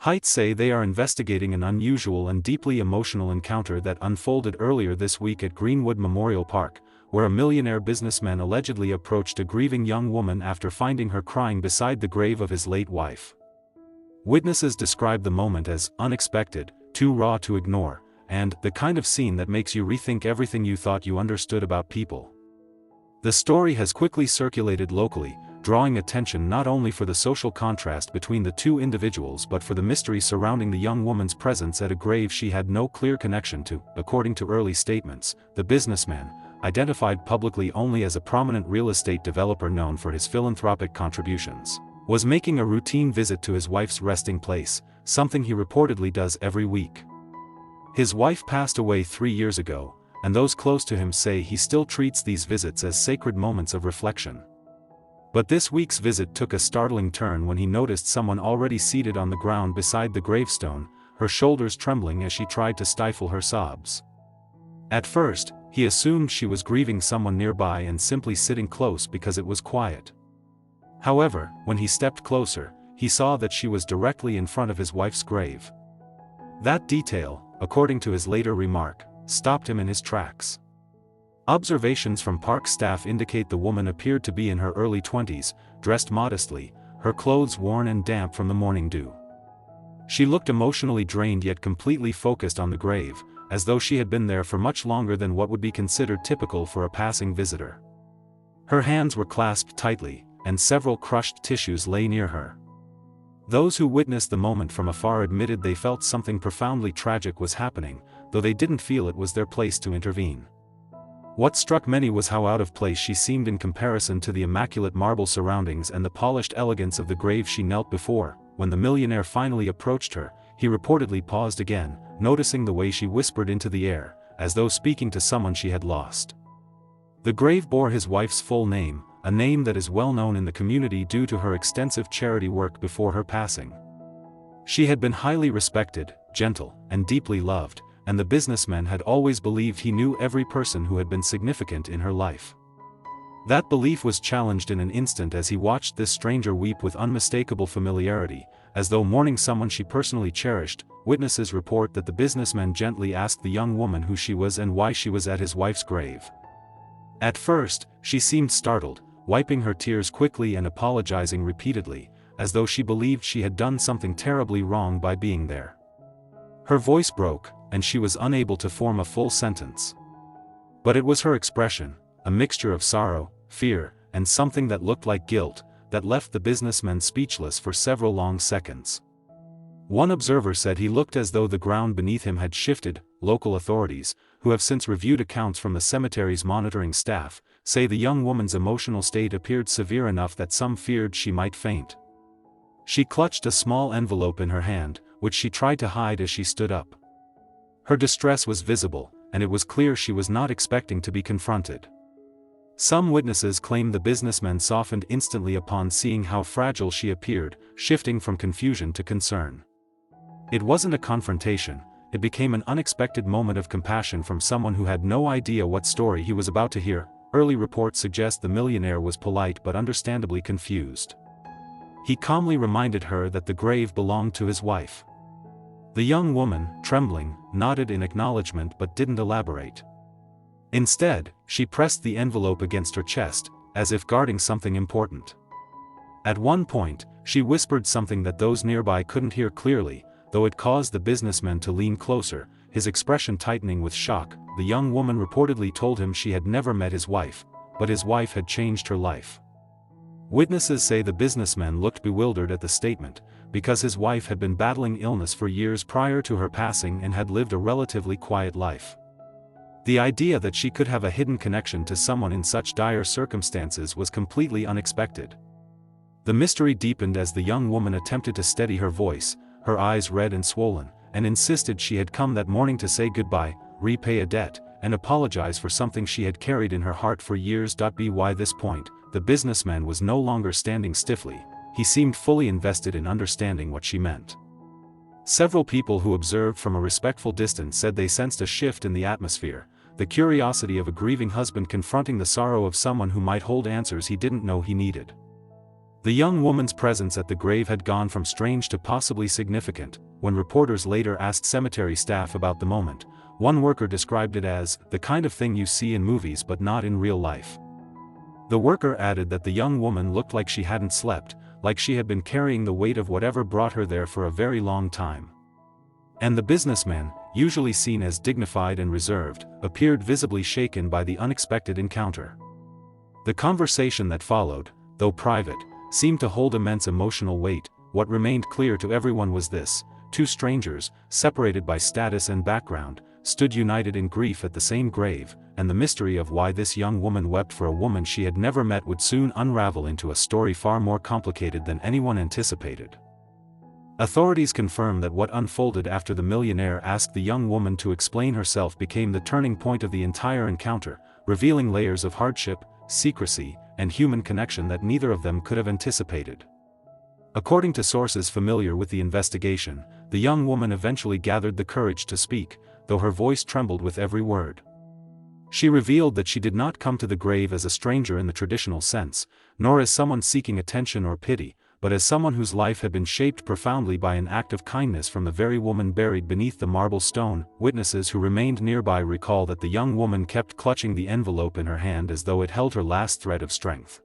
Heights say they are investigating an unusual and deeply emotional encounter that unfolded earlier this week at Greenwood Memorial Park, where a millionaire businessman allegedly approached a grieving young woman after finding her crying beside the grave of his late wife. Witnesses described the moment as unexpected, too raw to ignore, and the kind of scene that makes you rethink everything you thought you understood about people. The story has quickly circulated locally, drawing attention not only for the social contrast between the two individuals but for the mystery surrounding the young woman's presence at a grave she had no clear connection to. According to early statements, the businessman, identified publicly only as a prominent real estate developer known for his philanthropic contributions, was making a routine visit to his wife's resting place, something he reportedly does every week. His wife passed away 3 years ago, and those close to him say he still treats these visits as sacred moments of reflection. But this week's visit took a startling turn when he noticed someone already seated on the ground beside the gravestone, her shoulders trembling as she tried to stifle her sobs. At first, he assumed she was grieving someone nearby and simply sitting close because it was quiet. However, when he stepped closer, he saw that she was directly in front of his wife's grave. That detail, according to his later remark, stopped him in his tracks. Observations from park staff indicate the woman appeared to be in her early 20s, dressed modestly, her clothes worn and damp from the morning dew. She looked emotionally drained yet completely focused on the grave, as though she had been there for much longer than what would be considered typical for a passing visitor. Her hands were clasped tightly, and several crushed tissues lay near her. Those who witnessed the moment from afar admitted they felt something profoundly tragic was happening, though they didn't feel it was their place to intervene. What struck many was how out of place she seemed in comparison to the immaculate marble surroundings and the polished elegance of the grave she knelt before. When the millionaire finally approached her, he reportedly paused again, noticing the way she whispered into the air, as though speaking to someone she had lost. The grave bore his wife's full name, a name that is well known in the community due to her extensive charity work before her passing. She had been highly respected, gentle, and deeply loved, and the businessman had always believed he knew every person who had been significant in her life. That belief was challenged in an instant as he watched this stranger weep with unmistakable familiarity, as though mourning someone she personally cherished. Witnesses report that the businessman gently asked the young woman who she was and why she was at his wife's grave. At first, she seemed startled, wiping her tears quickly and apologizing repeatedly, as though she believed she had done something terribly wrong by being there. Her voice broke, and she was unable to form a full sentence. But it was her expression, a mixture of sorrow, fear, and something that looked like guilt, that left the businessman speechless for several long seconds. One observer said he looked as though the ground beneath him had shifted. Local authorities, who have since reviewed accounts from the cemetery's monitoring staff, say the young woman's emotional state appeared severe enough that some feared she might faint. She clutched a small envelope in her hand, which she tried to hide as she stood up. Her distress was visible, and it was clear she was not expecting to be confronted. Some witnesses claim the businessman softened instantly upon seeing how fragile she appeared, shifting from confusion to concern. It wasn't a confrontation, it became an unexpected moment of compassion from someone who had no idea what story he was about to hear. Early reports suggest the millionaire was polite but understandably confused. He calmly reminded her that the grave belonged to his wife. The young woman, trembling, nodded in acknowledgement but didn't elaborate. Instead, she pressed the envelope against her chest, as if guarding something important. At one point, she whispered something that those nearby couldn't hear clearly, though it caused the businessman to lean closer, his expression tightening with shock. The young woman reportedly told him she had never met his wife, but his wife had changed her life. Witnesses say the businessman looked bewildered at the statement, because his wife had been battling illness for years prior to her passing and had lived a relatively quiet life. The idea that she could have a hidden connection to someone in such dire circumstances was completely unexpected. The mystery deepened as the young woman attempted to steady her voice, her eyes red and swollen, and insisted she had come that morning to say goodbye, repay a debt, and apologize for something she had carried in her heart for years. By this point, the businessman was no longer standing stiffly, he seemed fully invested in understanding what she meant. Several people who observed from a respectful distance said they sensed a shift in the atmosphere, the curiosity of a grieving husband confronting the sorrow of someone who might hold answers he didn't know he needed. The young woman's presence at the grave had gone from strange to possibly significant. When reporters later asked cemetery staff about the moment, one worker described it as the kind of thing you see in movies but not in real life. The worker added that the young woman looked like she hadn't slept, like she had been carrying the weight of whatever brought her there for a very long time. And the businessman, usually seen as dignified and reserved, appeared visibly shaken by the unexpected encounter. The conversation that followed, though private, seemed to hold immense emotional weight. What remained clear to everyone was this: two strangers, separated by status and background, stood united in grief at the same grave, and the mystery of why this young woman wept for a woman she had never met would soon unravel into a story far more complicated than anyone anticipated. Authorities confirm that what unfolded after the millionaire asked the young woman to explain herself became the turning point of the entire encounter, revealing layers of hardship, secrecy, and human connection that neither of them could have anticipated. According to sources familiar with the investigation, the young woman eventually gathered the courage to speak, though her voice trembled with every word. She revealed that she did not come to the grave as a stranger in the traditional sense, nor as someone seeking attention or pity, but as someone whose life had been shaped profoundly by an act of kindness from the very woman buried beneath the marble stone. Witnesses who remained nearby recall that the young woman kept clutching the envelope in her hand as though it held her last thread of strength.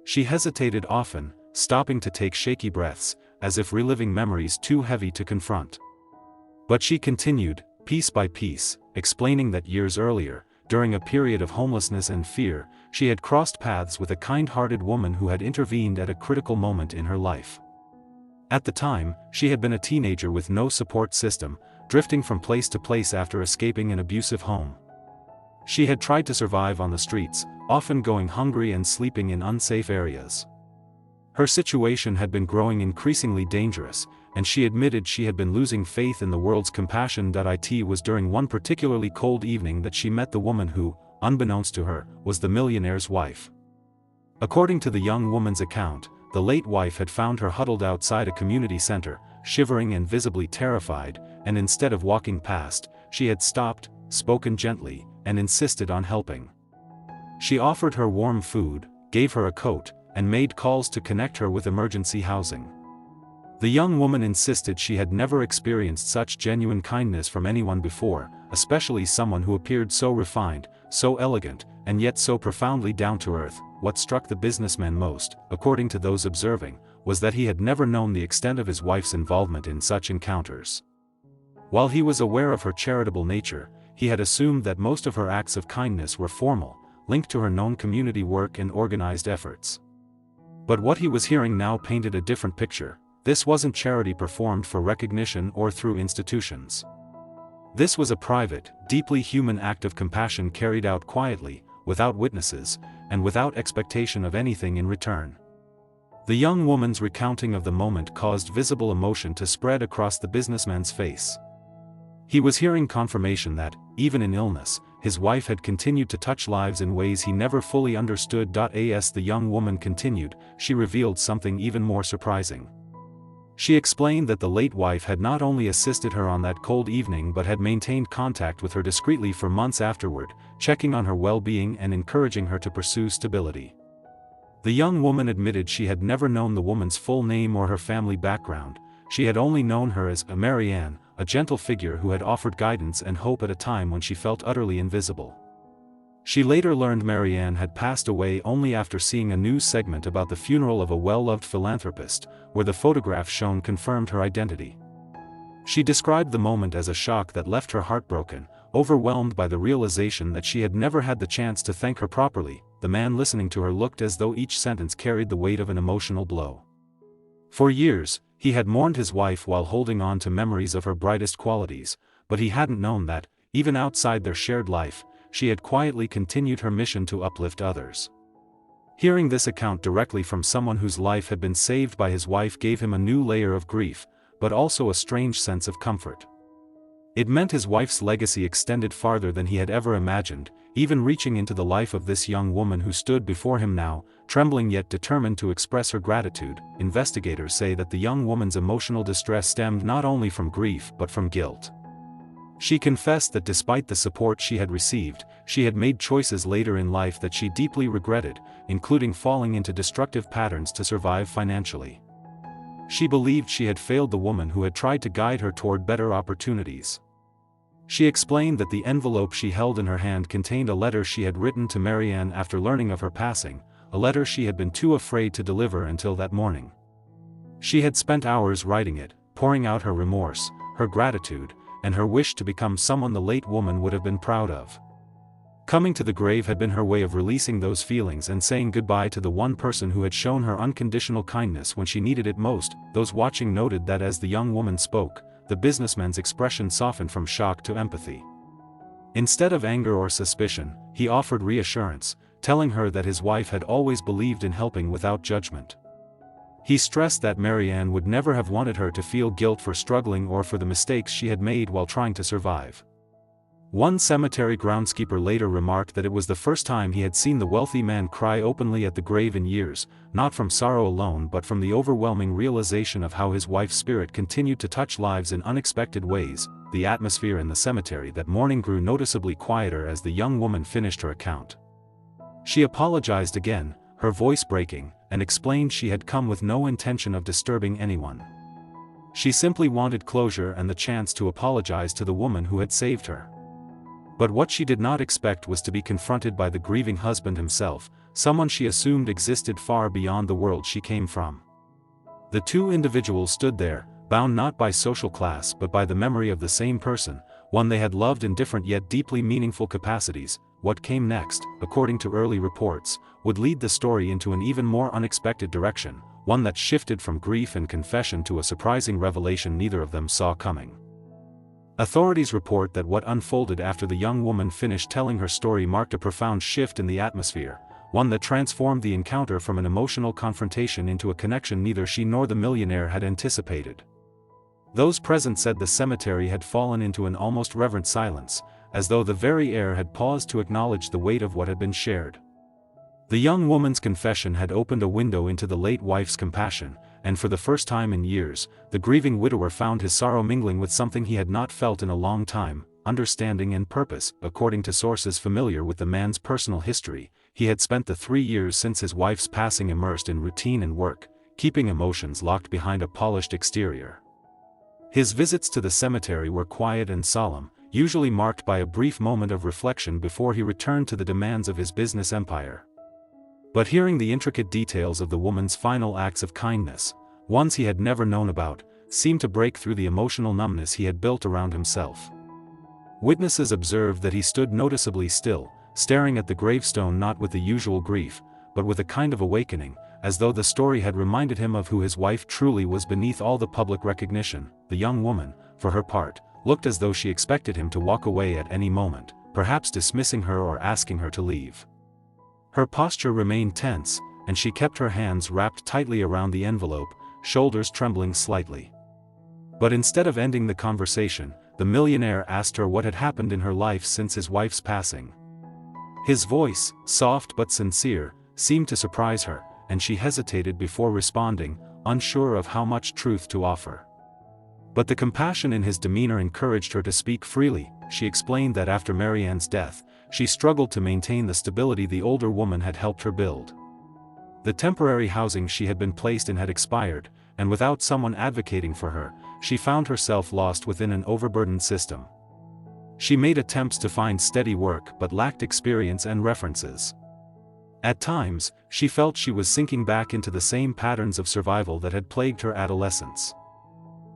She hesitated often, stopping to take shaky breaths, as if reliving memories too heavy to confront. But she continued, piece by piece, explaining that years earlier, during a period of homelessness and fear, she had crossed paths with a kind-hearted woman who had intervened at a critical moment in her life. At the time, she had been a teenager with no support system, drifting from place to place after escaping an abusive home. She had tried to survive on the streets, often going hungry and sleeping in unsafe areas. Her situation had been growing increasingly dangerous, and she admitted she had been losing faith in the world's compassion. It was during one particularly cold evening that she met the woman who, unbeknownst to her, was the millionaire's wife. According to the young woman's account, the late wife had found her huddled outside a community center, shivering and visibly terrified, and instead of walking past, she had stopped, spoken gently, and insisted on helping. She offered her warm food, gave her a coat, and made calls to connect her with emergency housing. The young woman insisted she had never experienced such genuine kindness from anyone before, especially someone who appeared so refined, so elegant, and yet so profoundly down to earth. What struck the businessman most, according to those observing, was that he had never known the extent of his wife's involvement in such encounters. While he was aware of her charitable nature, he had assumed that most of her acts of kindness were formal, linked to her known community work and organized efforts. But what he was hearing now painted a different picture. This wasn't charity performed for recognition or through institutions. This was a private, deeply human act of compassion carried out quietly, without witnesses, and without expectation of anything in return. The young woman's recounting of the moment caused visible emotion to spread across the businessman's face. He was hearing confirmation that, even in illness, his wife had continued to touch lives in ways he never fully understood. As the young woman continued, she revealed something even more surprising. She explained that the late wife had not only assisted her on that cold evening but had maintained contact with her discreetly for months afterward, checking on her well-being and encouraging her to pursue stability. The young woman admitted she had never known the woman's full name or her family background. She had only known her as Marianne, a gentle figure who had offered guidance and hope at a time when she felt utterly invisible. She later learned Marianne had passed away only after seeing a news segment about the funeral of a well-loved philanthropist, where the photograph shown confirmed her identity. She described the moment as a shock that left her heartbroken, overwhelmed by the realization that she had never had the chance to thank her properly. The man listening to her looked as though each sentence carried the weight of an emotional blow. For years, he had mourned his wife while holding on to memories of her brightest qualities, but he hadn't known that, even outside their shared life, she had quietly continued her mission to uplift others. Hearing this account directly from someone whose life had been saved by his wife gave him a new layer of grief, but also a strange sense of comfort. It meant his wife's legacy extended farther than he had ever imagined, even reaching into the life of this young woman who stood before him now, trembling yet determined to express her gratitude. Investigators say that the young woman's emotional distress stemmed not only from grief but from guilt. She confessed that despite the support she had received, she had made choices later in life that she deeply regretted, including falling into destructive patterns to survive financially. She believed she had failed the woman who had tried to guide her toward better opportunities. She explained that the envelope she held in her hand contained a letter she had written to Marianne after learning of her passing, a letter she had been too afraid to deliver until that morning. She had spent hours writing it, pouring out her remorse, her gratitude, and her wish to become someone the late woman would have been proud of. Coming to the grave had been her way of releasing those feelings and saying goodbye to the one person who had shown her unconditional kindness when she needed it most. Those watching noted that as the young woman spoke, the businessman's expression softened from shock to empathy. Instead of anger or suspicion, he offered reassurance, telling her that his wife had always believed in helping without judgment. He stressed that Marianne would never have wanted her to feel guilt for struggling or for the mistakes she had made while trying to survive. One cemetery groundskeeper later remarked that it was the first time he had seen the wealthy man cry openly at the grave in years, not from sorrow alone but from the overwhelming realization of how his wife's spirit continued to touch lives in unexpected ways. The atmosphere in the cemetery that morning grew noticeably quieter as the young woman finished her account. She apologized again, her voice breaking, and explained she had come with no intention of disturbing anyone. She simply wanted closure and the chance to apologize to the woman who had saved her. But what she did not expect was to be confronted by the grieving husband himself, someone she assumed existed far beyond the world she came from. The two individuals stood there, bound not by social class but by the memory of the same person, one they had loved in different yet deeply meaningful capacities. What came next, according to early reports, would lead the story into an even more unexpected direction, one that shifted from grief and confession to a surprising revelation neither of them saw coming. Authorities report that what unfolded after the young woman finished telling her story marked a profound shift in the atmosphere, one that transformed the encounter from an emotional confrontation into a connection neither she nor the millionaire had anticipated. Those present said the cemetery had fallen into an almost reverent silence, as though the very air had paused to acknowledge the weight of what had been shared. The young woman's confession had opened a window into the late wife's compassion, and for the first time in years, the grieving widower found his sorrow mingling with something he had not felt in a long time, understanding and purpose. According to sources familiar with the man's personal history, he had spent the 3 years since his wife's passing immersed in routine and work, keeping emotions locked behind a polished exterior. His visits to the cemetery were quiet and solemn, usually marked by a brief moment of reflection before he returned to the demands of his business empire. But hearing the intricate details of the woman's final acts of kindness, ones he had never known about, seemed to break through the emotional numbness he had built around himself. Witnesses observed that he stood noticeably still, staring at the gravestone not with the usual grief, but with a kind of awakening, as though the story had reminded him of who his wife truly was beneath all the public recognition. The young woman, for her part, looked as though she expected him to walk away at any moment, perhaps dismissing her or asking her to leave. Her posture remained tense, and she kept her hands wrapped tightly around the envelope, shoulders trembling slightly. But instead of ending the conversation, the millionaire asked her what had happened in her life since his wife's passing. His voice, soft but sincere, seemed to surprise her, and she hesitated before responding, unsure of how much truth to offer. But the compassion in his demeanor encouraged her to speak freely. She explained that after Marianne's death, she struggled to maintain the stability the older woman had helped her build. The temporary housing she had been placed in had expired, and without someone advocating for her, she found herself lost within an overburdened system. She made attempts to find steady work but lacked experience and references. At times, she felt she was sinking back into the same patterns of survival that had plagued her adolescence.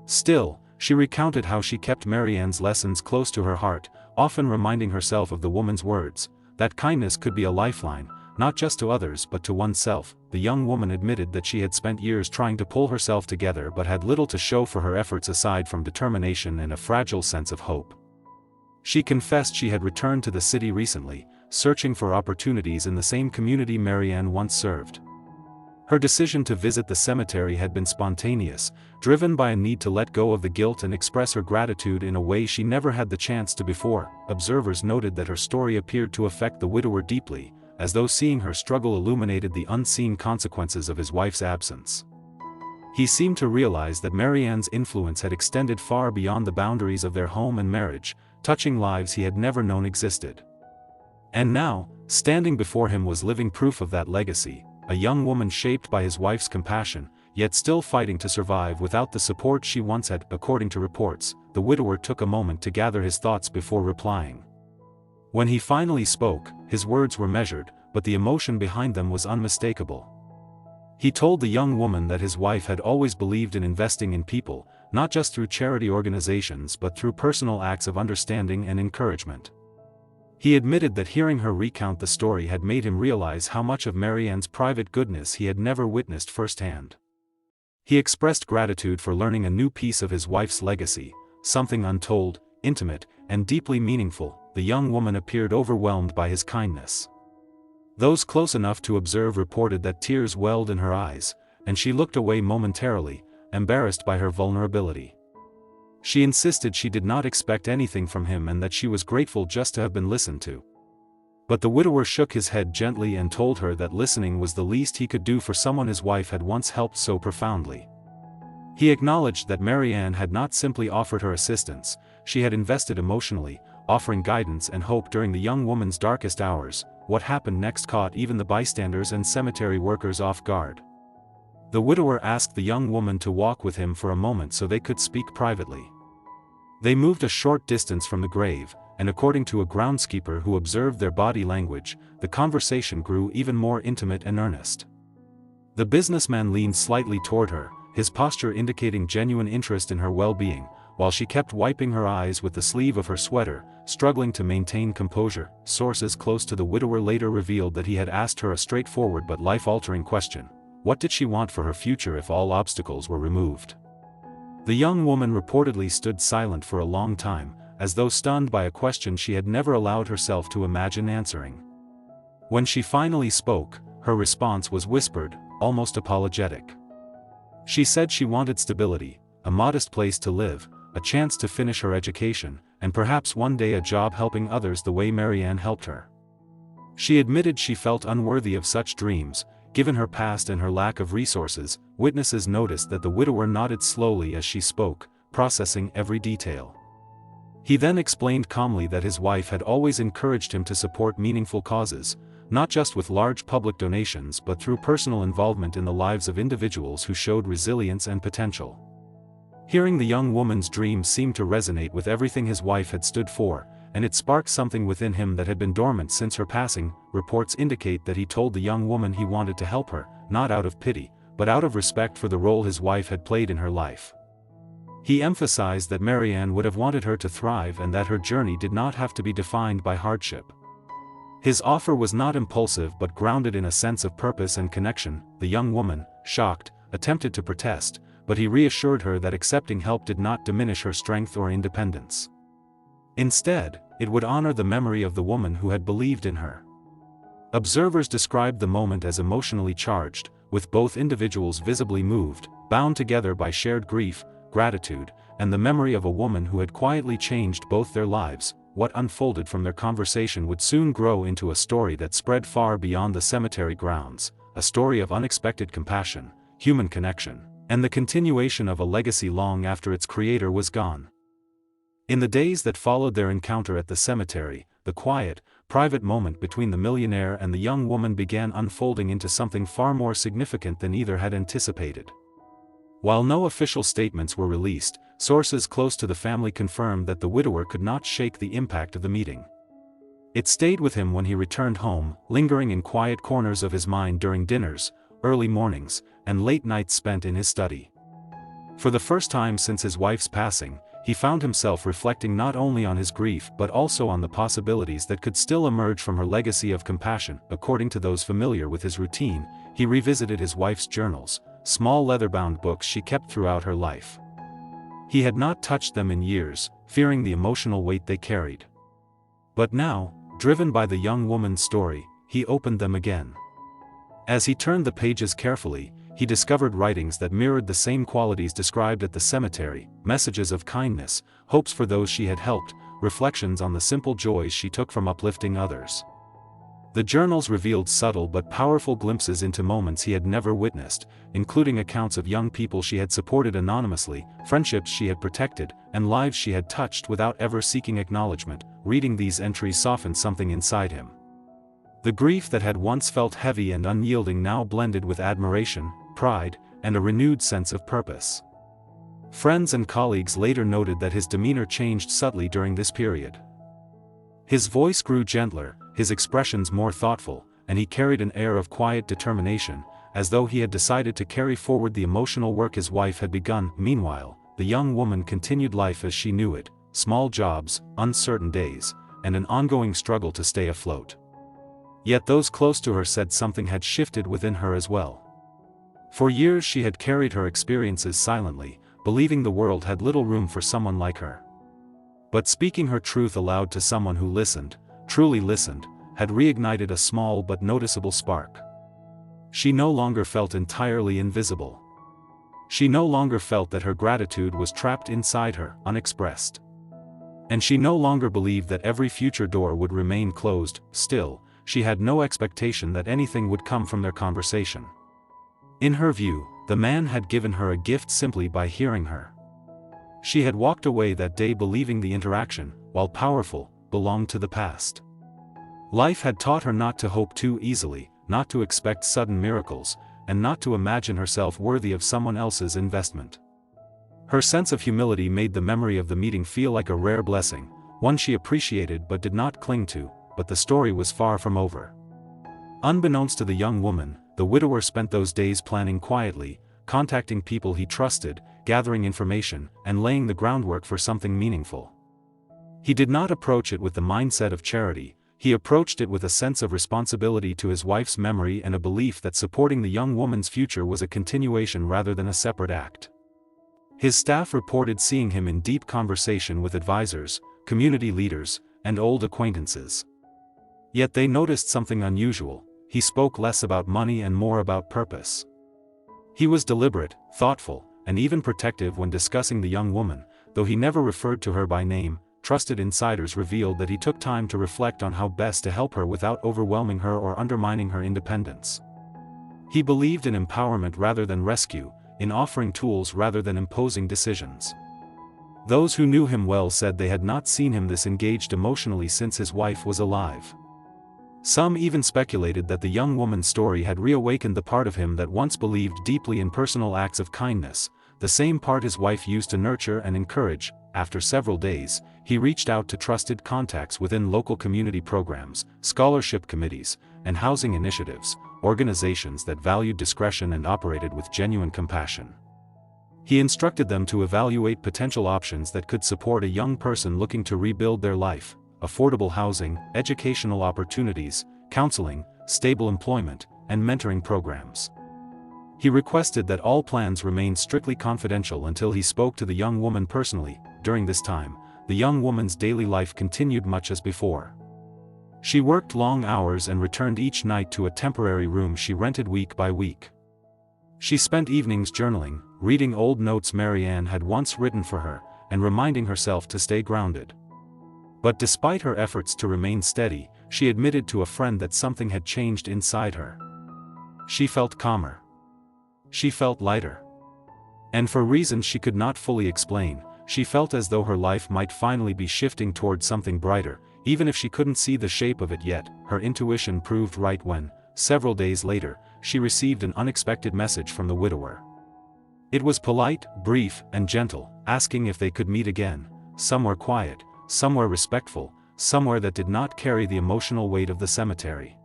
Still, she recounted how she kept Marianne's lessons close to her heart, often reminding herself of the woman's words, that kindness could be a lifeline, not just to others but to oneself. The young woman admitted that she had spent years trying to pull herself together but had little to show for her efforts aside from determination and a fragile sense of hope. She confessed she had returned to the city recently, searching for opportunities in the same community Marianne once served. Her decision to visit the cemetery had been spontaneous, driven by a need to let go of the guilt and express her gratitude in a way she never had the chance to before. Observers noted that her story appeared to affect the widower deeply, as though seeing her struggle illuminated the unseen consequences of his wife's absence. He seemed to realize that Marianne's influence had extended far beyond the boundaries of their home and marriage, touching lives he had never known existed. And now, standing before him was living proof of that legacy, a young woman shaped by his wife's compassion, yet still fighting to survive without the support she once had. According to reports, the widower took a moment to gather his thoughts before replying. When he finally spoke, his words were measured, but the emotion behind them was unmistakable. He told the young woman that his wife had always believed in investing in people, not just through charity organizations but through personal acts of understanding and encouragement. He admitted that hearing her recount the story had made him realize how much of Marianne's private goodness he had never witnessed firsthand. He expressed gratitude for learning a new piece of his wife's legacy, something untold, intimate, and deeply meaningful. The young woman appeared overwhelmed by his kindness. Those close enough to observe reported that tears welled in her eyes, and she looked away momentarily, embarrassed by her vulnerability. She insisted she did not expect anything from him and that she was grateful just to have been listened to. But the widower shook his head gently and told her that listening was the least he could do for someone his wife had once helped so profoundly. He acknowledged that Marianne had not simply offered her assistance, she had invested emotionally, offering guidance and hope during the young woman's darkest hours. What happened next caught even the bystanders and cemetery workers off guard. The widower asked the young woman to walk with him for a moment so they could speak privately. They moved a short distance from the grave, and according to a groundskeeper who observed their body language, the conversation grew even more intimate and earnest. The businessman leaned slightly toward her, his posture indicating genuine interest in her well-being, while she kept wiping her eyes with the sleeve of her sweater, struggling to maintain composure. Sources close to the widower later revealed that he had asked her a straightforward but life-altering question: what did she want for her future if all obstacles were removed? The young woman reportedly stood silent for a long time, as though stunned by a question she had never allowed herself to imagine answering. When she finally spoke, her response was whispered, almost apologetic. She said she wanted stability, a modest place to live, a chance to finish her education, and perhaps one day a job helping others the way Marianne helped her. She admitted she felt unworthy of such dreams, given her past and her lack of resources. Witnesses noticed that the widower nodded slowly as she spoke, processing every detail. He then explained calmly that his wife had always encouraged him to support meaningful causes, not just with large public donations but through personal involvement in the lives of individuals who showed resilience and potential. Hearing the young woman's dream seemed to resonate with everything his wife had stood for, and it sparked something within him that had been dormant since her passing. Reports indicate that he told the young woman he wanted to help her, not out of pity, but out of respect for the role his wife had played in her life. He emphasized that Marianne would have wanted her to thrive and that her journey did not have to be defined by hardship. His offer was not impulsive but grounded in a sense of purpose and connection. The young woman, shocked, attempted to protest, but he reassured her that accepting help did not diminish her strength or independence. Instead, it would honor the memory of the woman who had believed in her. Observers described the moment as emotionally charged, with both individuals visibly moved, bound together by shared grief, gratitude, and the memory of a woman who had quietly changed both their lives. What unfolded from their conversation would soon grow into a story that spread far beyond the cemetery grounds, a story of unexpected compassion, human connection, and the continuation of a legacy long after its creator was gone. In the days that followed their encounter at the cemetery, the quiet, private moment between the millionaire and the young woman began unfolding into something far more significant than either had anticipated. While no official statements were released, sources close to the family confirmed that the widower could not shake the impact of the meeting. It stayed with him when he returned home, lingering in quiet corners of his mind during dinners, early mornings, and late nights spent in his study. For the first time since his wife's passing, he found himself reflecting not only on his grief but also on the possibilities that could still emerge from her legacy of compassion. According to those familiar with his routine, he revisited his wife's journals, small leather-bound books she kept throughout her life. He had not touched them in years, fearing the emotional weight they carried. But now, driven by the young woman's story, he opened them again. As he turned the pages carefully, he discovered writings that mirrored the same qualities described at the cemetery: messages of kindness, hopes for those she had helped, reflections on the simple joys she took from uplifting others. The journals revealed subtle but powerful glimpses into moments he had never witnessed, including accounts of young people she had supported anonymously, friendships she had protected, and lives she had touched without ever seeking acknowledgement. Reading these entries softened something inside him. The grief that had once felt heavy and unyielding now blended with admiration, pride, and a renewed sense of purpose. Friends and colleagues later noted that his demeanor changed subtly during this period. His voice grew gentler, his expressions more thoughtful, and he carried an air of quiet determination, as though he had decided to carry forward the emotional work his wife had begun. Meanwhile, the young woman continued life as she knew it, small jobs, uncertain days, and an ongoing struggle to stay afloat. Yet those close to her said something had shifted within her as well. For years she had carried her experiences silently, believing the world had little room for someone like her. But speaking her truth aloud to someone who listened, truly listened, had reignited a small but noticeable spark. She no longer felt entirely invisible. She no longer felt that her gratitude was trapped inside her, unexpressed. And she no longer believed that every future door would remain closed. Still, she had no expectation that anything would come from their conversation. In her view, the man had given her a gift simply by hearing her. She had walked away that day believing the interaction, while powerful, belonged to the past. Life had taught her not to hope too easily, not to expect sudden miracles, and not to imagine herself worthy of someone else's investment. Her sense of humility made the memory of the meeting feel like a rare blessing, one she appreciated but did not cling to. But the story was far from over. Unbeknownst to the young woman, the widower spent those days planning quietly, contacting people he trusted, gathering information, and laying the groundwork for something meaningful. He did not approach it with the mindset of charity, he approached it with a sense of responsibility to his wife's memory and a belief that supporting the young woman's future was a continuation rather than a separate act. His staff reported seeing him in deep conversation with advisors, community leaders, and old acquaintances. Yet they noticed something unusual. He spoke less about money and more about purpose. He was deliberate, thoughtful, and even protective when discussing the young woman, though he never referred to her by name. Trusted insiders revealed that he took time to reflect on how best to help her without overwhelming her or undermining her independence. He believed in empowerment rather than rescue, in offering tools rather than imposing decisions. Those who knew him well said they had not seen him this engaged emotionally since his wife was alive. Some even speculated that the young woman's story had reawakened the part of him that once believed deeply in personal acts of kindness, the same part his wife used to nurture and encourage. After several days, he reached out to trusted contacts within local community programs, scholarship committees, and housing initiatives, organizations that valued discretion and operated with genuine compassion. He instructed them to evaluate potential options that could support a young person looking to rebuild their life: affordable housing, educational opportunities, counseling, stable employment, and mentoring programs. He requested that all plans remain strictly confidential until he spoke to the young woman personally. During this time, the young woman's daily life continued much as before. She worked long hours and returned each night to a temporary room she rented week by week. She spent evenings journaling, reading old notes Marianne had once written for her, and reminding herself to stay grounded. But despite her efforts to remain steady, she admitted to a friend that something had changed inside her. She felt calmer. She felt lighter. And for reasons she could not fully explain, she felt as though her life might finally be shifting towards something brighter. Even if she couldn't see the shape of it yet, her intuition proved right when, several days later, she received an unexpected message from the widower. It was polite, brief, and gentle, asking if they could meet again, somewhere quiet, somewhere respectful, somewhere that did not carry the emotional weight of the cemetery.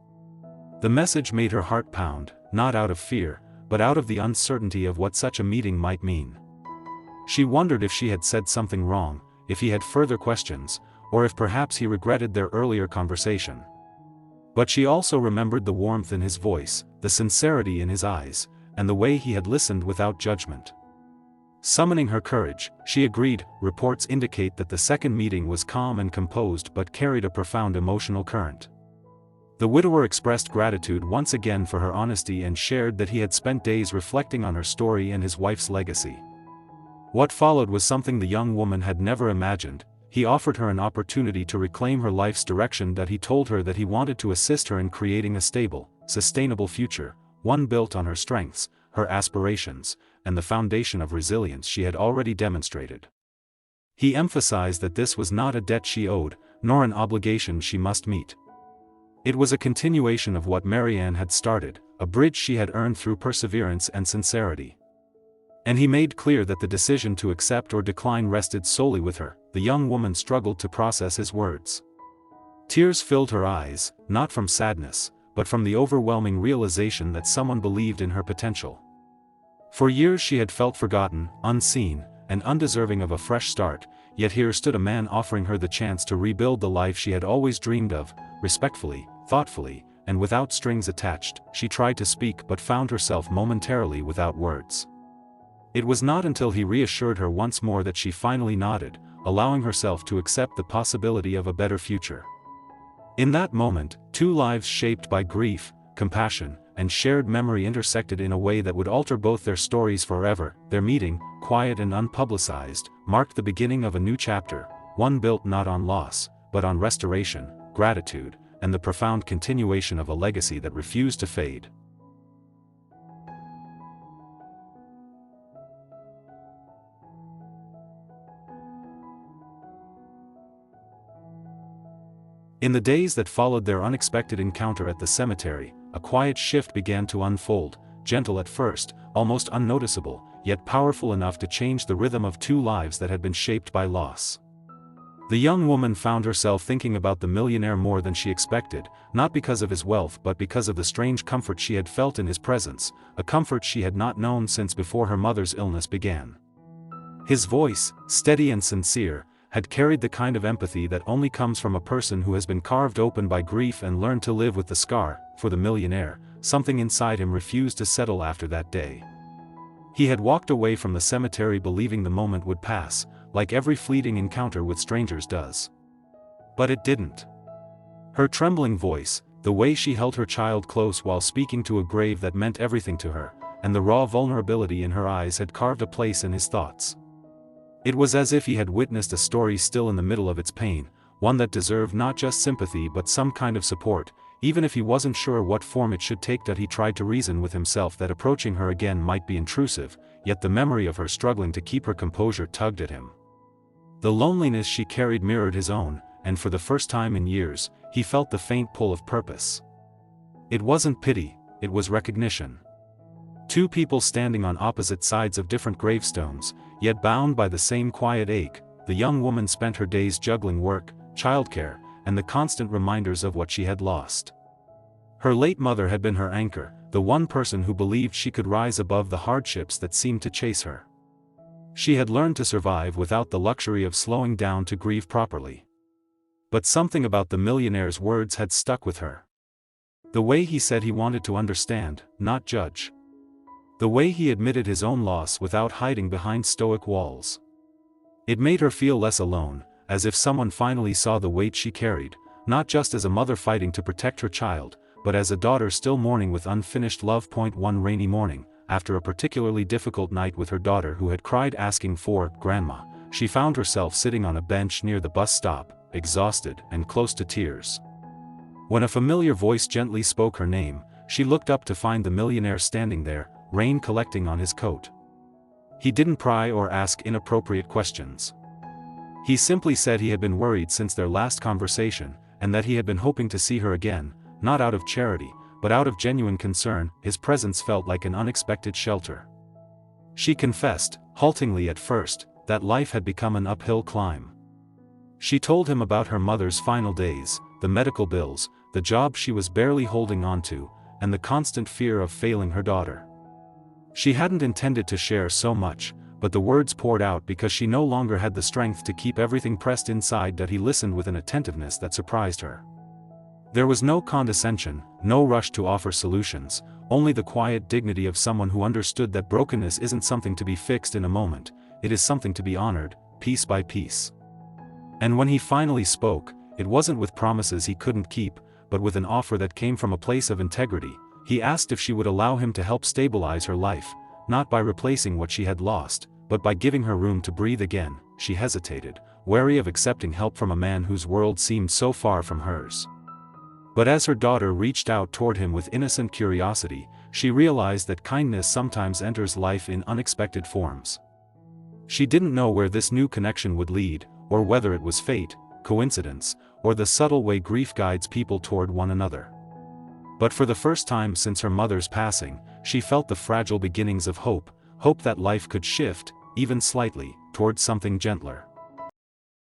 The message made her heart pound, not out of fear, but out of the uncertainty of what such a meeting might mean. She wondered if she had said something wrong, if he had further questions, or if perhaps he regretted their earlier conversation. But she also remembered the warmth in his voice, the sincerity in his eyes, and the way he had listened without judgment. Summoning her courage, she agreed. Reports indicate that the second meeting was calm and composed but carried a profound emotional current. The widower expressed gratitude once again for her honesty and shared that he had spent days reflecting on her story and his wife's legacy. What followed was something the young woman had never imagined. he offered her an opportunity to reclaim her life's direction. That he told her that he wanted to assist her in creating a stable, sustainable future, one built on her strengths, her aspirations, and the foundation of resilience she had already demonstrated. He emphasized that this was not a debt she owed, nor an obligation she must meet. It was a continuation of what Marianne had started, a bridge she had earned through perseverance and sincerity. And he made clear that the decision to accept or decline rested solely with her. The young woman struggled to process his words. Tears filled her eyes, not from sadness, but from the overwhelming realization that someone believed in her potential. For years she had felt forgotten, unseen, and undeserving of a fresh start, yet here stood a man offering her the chance to rebuild the life she had always dreamed of. Respectfully, thoughtfully, and without strings attached, she tried to speak but found herself momentarily without words. It was not until he reassured her once more that she finally nodded, allowing herself to accept the possibility of a better future. In that moment, two lives shaped by grief, compassion, and shared memory intersected in a way that would alter both their stories forever. Their meeting, quiet and unpublicized, marked the beginning of a new chapter, one built not on loss, but on restoration, gratitude, and the profound continuation of a legacy that refused to fade. In the days that followed their unexpected encounter at the cemetery, a quiet shift began to unfold, gentle at first, almost unnoticeable, yet powerful enough to change the rhythm of two lives that had been shaped by loss. The young woman found herself thinking about the millionaire more than she expected, not because of his wealth but because of the strange comfort she had felt in his presence, a comfort she had not known since before her mother's illness began. His voice, steady and sincere, had carried the kind of empathy that only comes from a person who has been carved open by grief and learned to live with the scar. For the millionaire, something inside him refused to settle after that day. He had walked away from the cemetery believing the moment would pass, like every fleeting encounter with strangers does. But it didn't. Her trembling voice, the way she held her child close while speaking to a grave that meant everything to her, and the raw vulnerability in her eyes had carved a place in his thoughts. It was as if he had witnessed a story still in the middle of its pain, one that deserved not just sympathy but some kind of support, even if he wasn't sure what form it should take. That he tried to reason with himself that approaching her again might be intrusive, yet the memory of her struggling to keep her composure tugged at him. The loneliness she carried mirrored his own, and for the first time in years, he felt the faint pull of purpose. It wasn't pity, it was recognition. Two people standing on opposite sides of different gravestones, yet bound by the same quiet ache. The young woman spent her days juggling work, childcare, and the constant reminders of what she had lost. Her late mother had been her anchor, the one person who believed she could rise above the hardships that seemed to chase her. She had learned to survive without the luxury of slowing down to grieve properly. But something about the millionaire's words had stuck with her. The way he said he wanted to understand, not judge. The way he admitted his own loss without hiding behind stoic walls. It made her feel less alone, as if someone finally saw the weight she carried, not just as a mother fighting to protect her child, but as a daughter still mourning with unfinished love. One rainy morning, after a particularly difficult night with her daughter who had cried asking for "Grandma," she found herself sitting on a bench near the bus stop, exhausted and close to tears. When a familiar voice gently spoke her name, she looked up to find the millionaire standing there, rain collecting on his coat. He didn't pry or ask inappropriate questions. He simply said he had been worried since their last conversation, and that he had been hoping to see her again, not out of charity, but out of genuine concern. His presence felt like an unexpected shelter. She confessed, haltingly at first, that life had become an uphill climb. She told him about her mother's final days, the medical bills, the job she was barely holding on to, and the constant fear of failing her daughter. She hadn't intended to share so much, but the words poured out because she no longer had the strength to keep everything pressed inside. That he listened with an attentiveness that surprised her. There was no condescension, no rush to offer solutions, only the quiet dignity of someone who understood that brokenness isn't something to be fixed in a moment, it is something to be honored, piece by piece. And when he finally spoke, it wasn't with promises he couldn't keep, but with an offer that came from a place of integrity. He asked if she would allow him to help stabilize her life, not by replacing what she had lost, but by giving her room to breathe again, she hesitated, wary of accepting help from a man whose world seemed so far from hers. But as her daughter reached out toward him with innocent curiosity, she realized that kindness sometimes enters life in unexpected forms. She didn't know where this new connection would lead, or whether it was fate, coincidence, or the subtle way grief guides people toward one another. But for the first time since her mother's passing, she felt the fragile beginnings of hope, hope that life could shift, even slightly, towards something gentler.